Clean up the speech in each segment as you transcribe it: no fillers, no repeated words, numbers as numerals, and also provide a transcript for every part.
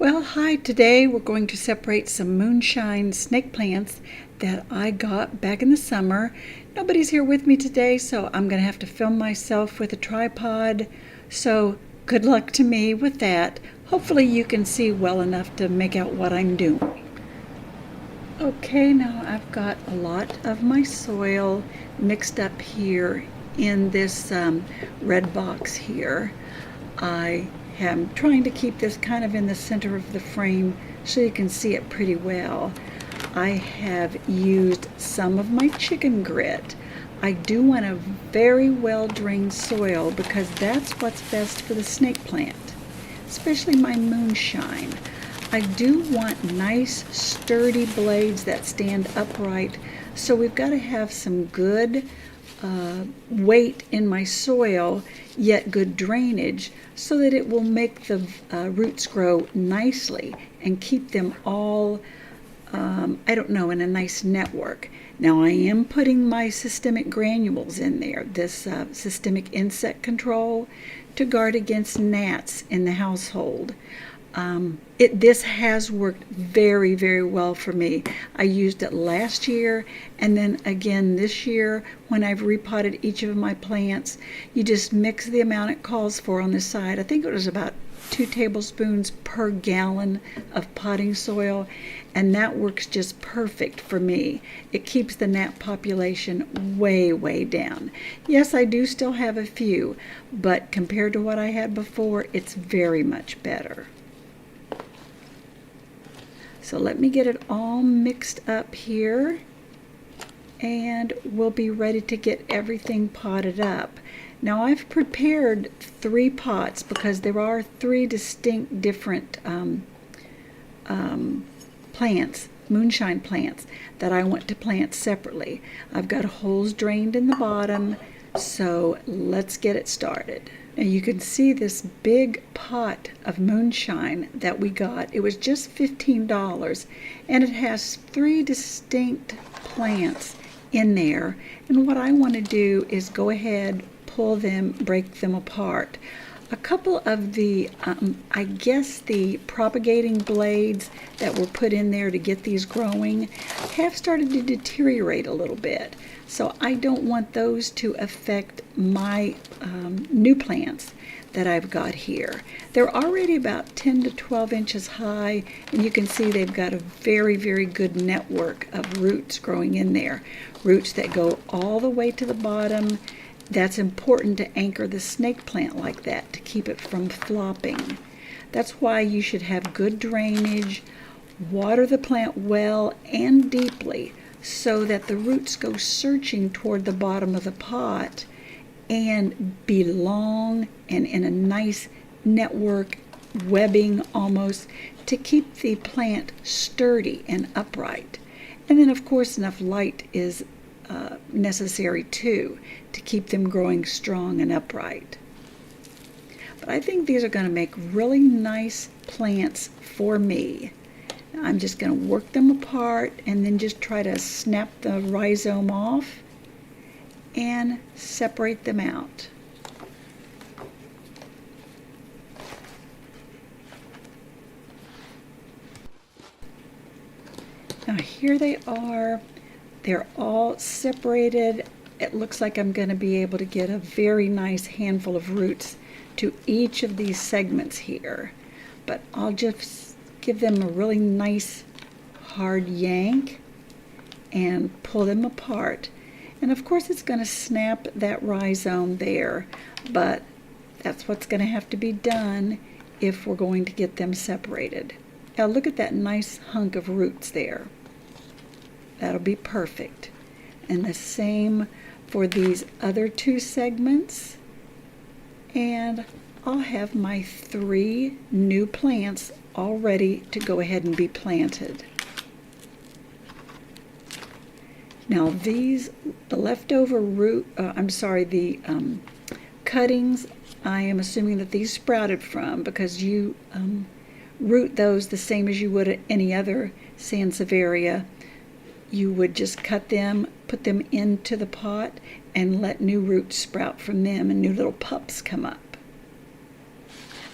Well, hi, today we're going to separate some moonshine snake plants that I got back in the summer. Nobody's here with me today, so I'm going to have to film myself with a tripod. So good luck to me with that. Hopefully you can see well enough to make out what I'm doing. Okay, now I've got a lot of my soil mixed up here in this red box here. I am trying to keep this kind of in the center of the frame so you can see it pretty well. I have used some of my chicken grit. I do want a very well drained soil because that's what's best for the snake plant, especially my moonshine. I do want nice sturdy blades that stand upright, so we've got to have some good weight in my soil, yet good drainage, so that it will make the roots grow nicely and keep them all, in a nice network. Now I am putting my systemic granules in there, this systemic insect control to guard against gnats in the household. This has worked very, very well for me. I used it last year and then again this year when I've repotted each of my plants. You just mix the amount it calls for on the side. I think it was about 2 tablespoons per gallon of potting soil, and that works just perfect for me. It keeps the gnat population way, way down. Yes, I do still have a few, but compared to what I had before, it's very much better. So let me get it all mixed up here, and we'll be ready to get everything potted up. Now I've prepared 3 pots because there are 3 distinct different plants, moonshine plants, that I want to plant separately. I've got holes drained in the bottom, so let's get it started. Now you can see this big pot of moonshine that we got. It was just $15, and it has 3 distinct plants in there. And what I want to do is go ahead, pull them, break them apart. A couple of the, the propagating blades that were put in there to get these growing have started to deteriorate a little bit. So I don't want those to affect my new plants that I've got here. They're already about 10 to 12 inches high, and you can see they've got a very, very good network of roots growing in there. Roots that go all the way to the bottom. That's important to anchor the snake plant like that, to keep it from flopping. That's why you should have good drainage, water the plant well and deeply so that the roots go searching toward the bottom of the pot and be long and in a nice network, webbing almost, to keep the plant sturdy and upright. And then of course enough light is necessary too, to keep them growing strong and upright. But I think these are going to make really nice plants for me. I'm just going to work them apart and then just try to snap the rhizome off and separate them out. Now here they are. They're all separated. It looks like I'm going to be able to get a very nice handful of roots to each of these segments here. But I'll just give them a really nice hard yank and pull them apart. And of course it's going to snap that rhizome there, but that's what's going to have to be done if we're going to get them separated. Now look at that nice hunk of roots there. That'll be perfect. And the same for these other 2 segments. And I'll have my 3 new plants all ready to go ahead and be planted. Now these, the leftover cuttings, I am assuming that these sprouted from, because you root those the same as you would any other sansevieria. You would just cut them, put them into the pot, and let new roots sprout from them and new little pups come up.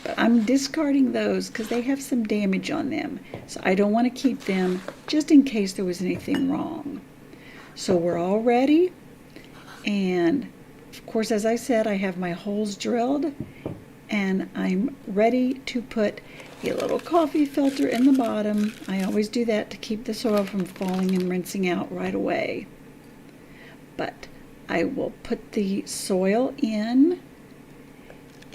But I'm discarding those because they have some damage on them. So I don't want to keep them just in case there was anything wrong. So we're all ready. And of course, as I said, I have my holes drilled. And I'm ready to put a little coffee filter in the bottom. I always do that to keep the soil from falling and rinsing out right away. But I will put the soil in,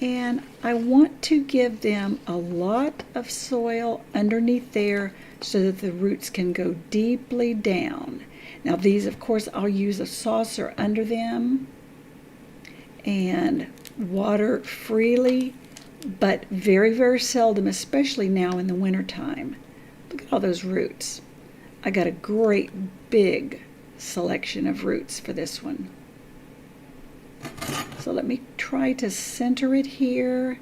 and I want to give them a lot of soil underneath there so that the roots can go deeply down. Now these, of course, I'll use a saucer under them and water freely, but very, very seldom, especially now in the wintertime. Look at all those roots. I got a great big selection of roots for this one. So let me try to center it here,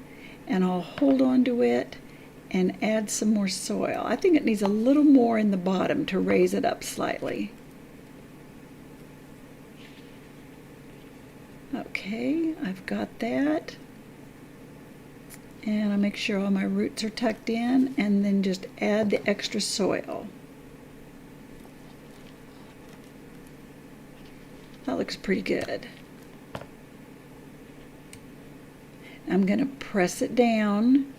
and I'll hold on to it and add some more soil. I think it needs a little more in the bottom to raise it up slightly. Okay, I've got that. And I'll make sure all my roots are tucked in, and then just add the extra soil. That looks pretty good. I'm going to press it down.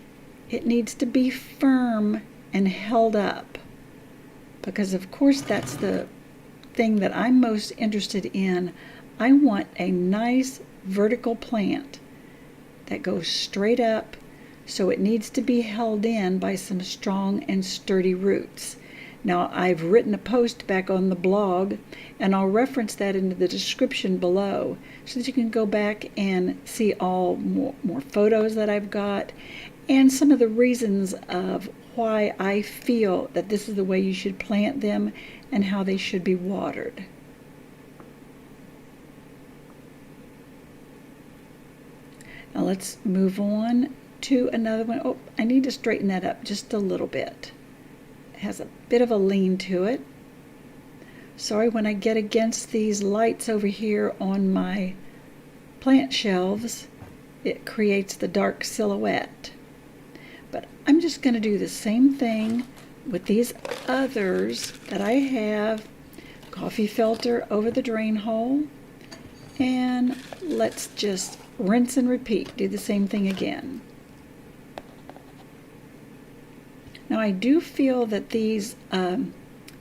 It needs to be firm and held up, because of course that's the thing that I'm most interested in. I want a nice vertical plant that goes straight up, so it needs to be held in by some strong and sturdy roots. Now, I've written a post back on the blog, and I'll reference that in the description below so that you can go back and see all more photos that I've got and some of the reasons of why I feel that this is the way you should plant them and how they should be watered. Now let's move on to another one. Oh, I need to straighten that up just a little bit. It has a bit of a lean to it. Sorry, when I get against these lights over here on my plant shelves, it creates the dark silhouette. But I'm just going to do the same thing with these others that I have. Coffee filter over the drain hole. And let's just rinse and repeat. Do the same thing again. Now I do feel that these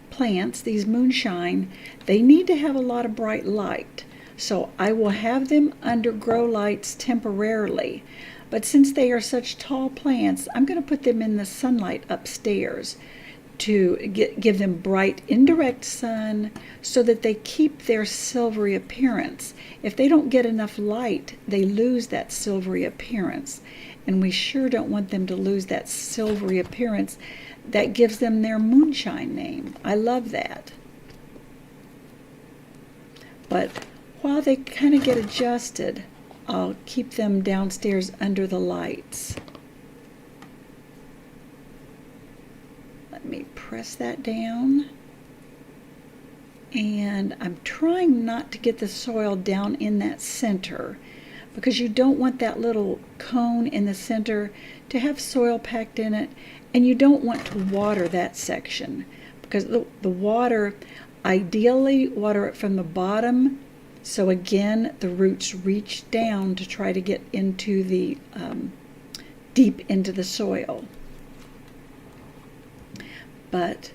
plants, these moonshine, they need to have a lot of bright light. So I will have them under grow lights temporarily. But since they are such tall plants, I'm going to put them in the sunlight upstairs to give them bright indirect sun so that they keep their silvery appearance. If they don't get enough light, they lose that silvery appearance. And we sure don't want them to lose that silvery appearance that gives them their moonshine name. I love that. But while they kind of get adjusted, I'll keep them downstairs under the lights. Let me press that down. And I'm trying not to get the soil down in that center, because you don't want that little cone in the center to have soil packed in it, and you don't want to water that section, because the water, ideally water it from the bottom, so again the roots reach down to try to get into the deep into the soil. But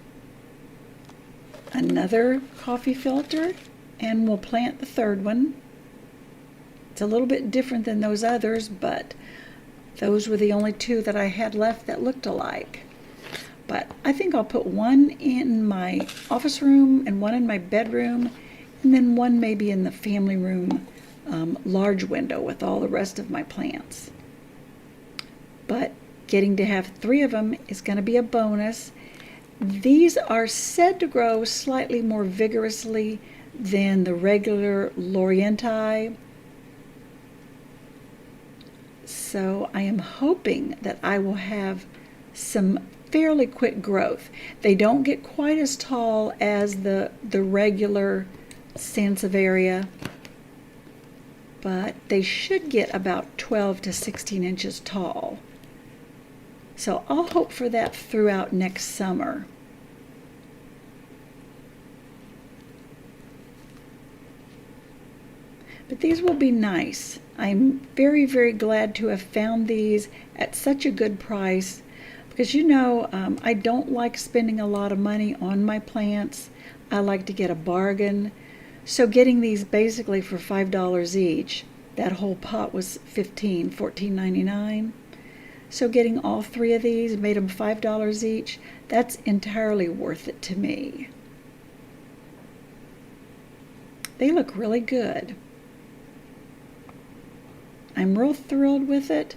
another coffee filter, and we'll plant the third one. It's a little bit different than those others, but those were the only two that I had left that looked alike. But I think I'll put one in my office room and one in my bedroom, and then one maybe in the family room large window with all the rest of my plants. But getting to have 3 of them is going to be a bonus. These are said to grow slightly more vigorously than the regular Lorientii. So I am hoping that I will have some fairly quick growth. They don't get quite as tall as the regular Sansevieria, but they should get about 12 to 16 inches tall. So I'll hope for that throughout next summer. But these will be nice. I'm very, very glad to have found these at such a good price because I don't like spending a lot of money on my plants. I like to get a bargain. So getting these basically for $5 each, that whole pot was $14.99. So getting all 3 of these, made them $5 each, that's entirely worth it to me. They look really good. I'm real thrilled with it.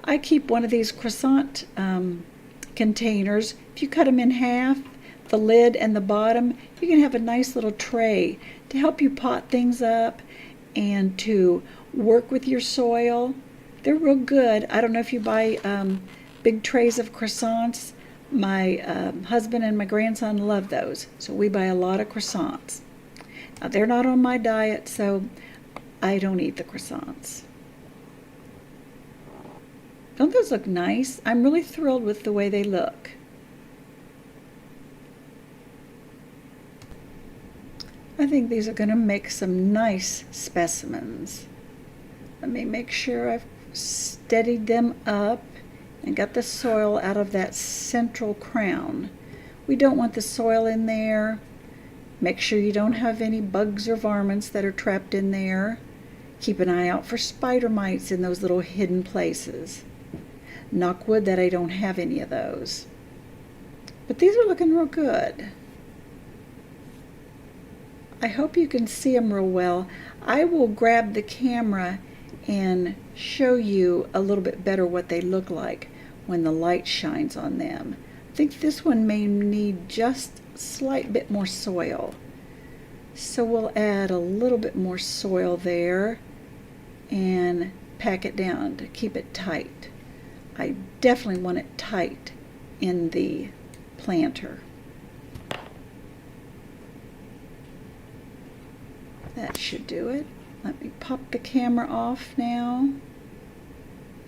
I keep one of these croissant containers. If you cut them in half, the lid and the bottom, you can have a nice little tray to help you pot things up and to work with your soil. They're real good. I don't know if you buy big trays of croissants. My husband and my grandson love those, so we buy a lot of croissants. Now, they're not on my diet, so I don't eat the croissants. Don't those look nice? I'm really thrilled with the way they look. I think these are going to make some nice specimens. Let me make sure I've steadied them up and got the soil out of that central crown. We don't want the soil in there. Make sure you don't have any bugs or varmints that are trapped in there. Keep an eye out for spider mites in those little hidden places. Knock wood that I don't have any of those. But these are looking real good. I hope you can see them real well. I will grab the camera and show you a little bit better what they look like when the light shines on them. I think this one may need just a slight bit more soil. So we'll add a little bit more soil there and pack it down to keep it tight. I definitely want it tight in the planter. That should do it. Let me pop the camera off now.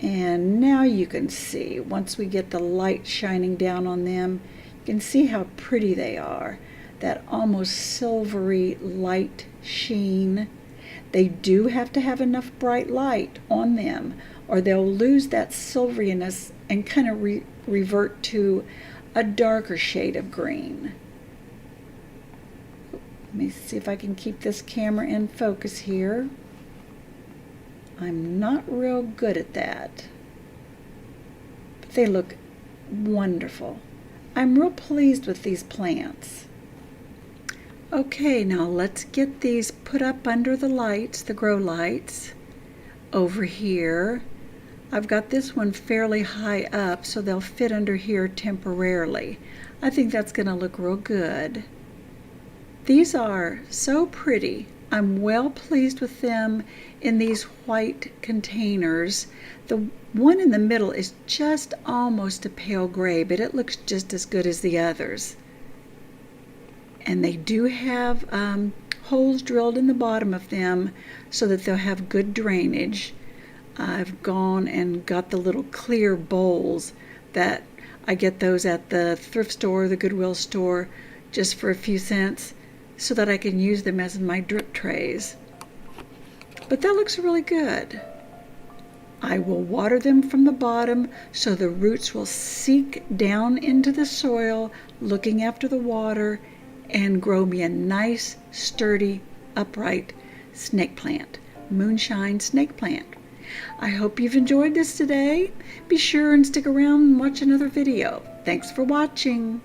And now you can see, once we get the light shining down on them, you can see how pretty they are. That almost silvery light sheen. They do have to have enough bright light on them, or they'll lose that silveriness and kind of revert to a darker shade of green. Let me see if I can keep this camera in focus here. I'm not real good at that. But they look wonderful. I'm real pleased with these plants. Okay, now let's get these put up under the lights, the grow lights. Over here, I've got this one fairly high up, so they'll fit under here temporarily. I think that's going to look real good. These are so pretty. I'm well pleased with them in these white containers. The one in the middle is just almost a pale gray, but it looks just as good as the others. And they do have holes drilled in the bottom of them so that they'll have good drainage. I've gone and got the little clear bowls that I get those at the thrift store, the Goodwill store, just for a few cents, so that I can use them as my drip trays. But that looks really good. I will water them from the bottom so the roots will seek down into the soil, looking after the water, and grow me a nice, sturdy, upright snake plant, moonshine snake plant. I hope you've enjoyed this today. Be sure and stick around and watch another video. Thanks for watching.